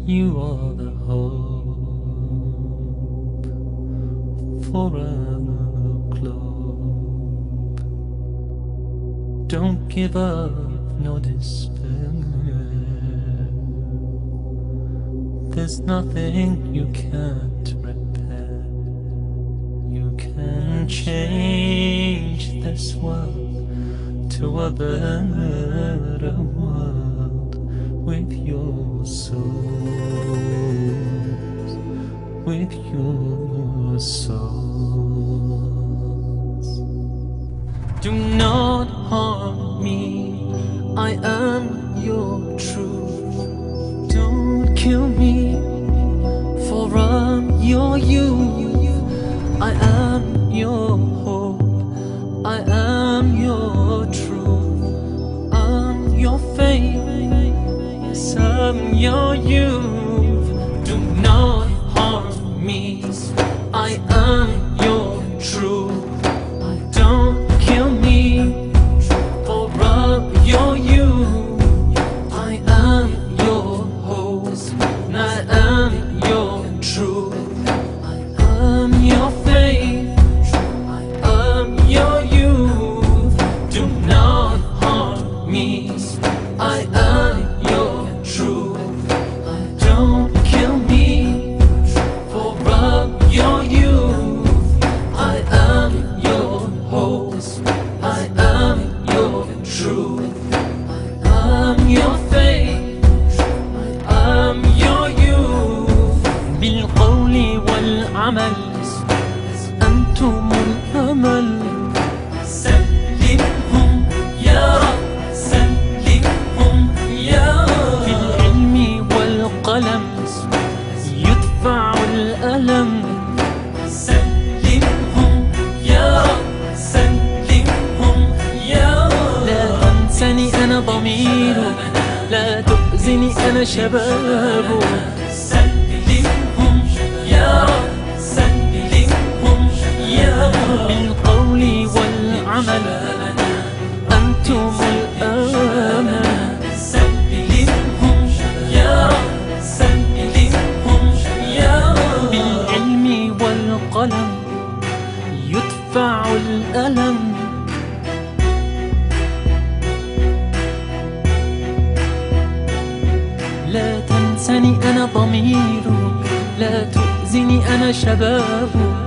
You are the hope for a globe. Don't give up, no despair. There's nothing you can't repair. You can change this world to a better world with your souls, with your souls. Do not harm me, I am your truth. Don't kill me, for I'm your youth. I am your hope, I am your truth. I'm your faith, yes, I'm your youth. Do not harm me, I am your truth. Don't kill me, for I'm your youth. I am your hope, and I am your truth. I'm your faith, I'm your youth. Do not harm me, I am your truth. Don't kill me, for I'm your youth. I am your hope, I am your truth. I'm your faith, I'm your youth. بالقول والعمل أنتم الأمل. سلمهم يا رب، سلمهم يا رب. بالعلم والقلم يدفع الألم. سلمهم يا رب، سلمهم يا رب. لا تنسني أنا ضميره، لا تؤذني أنا شبابه. سلمهم يا رب، سلمهم يا رب. بالقول والعمل أنتم الأمل. سلمهم يا رب، سلمهم يا رب. بالعلم والقلم يدفع الألم. لا تنسني أنا ضميره، لا تؤذني أنا شبابه.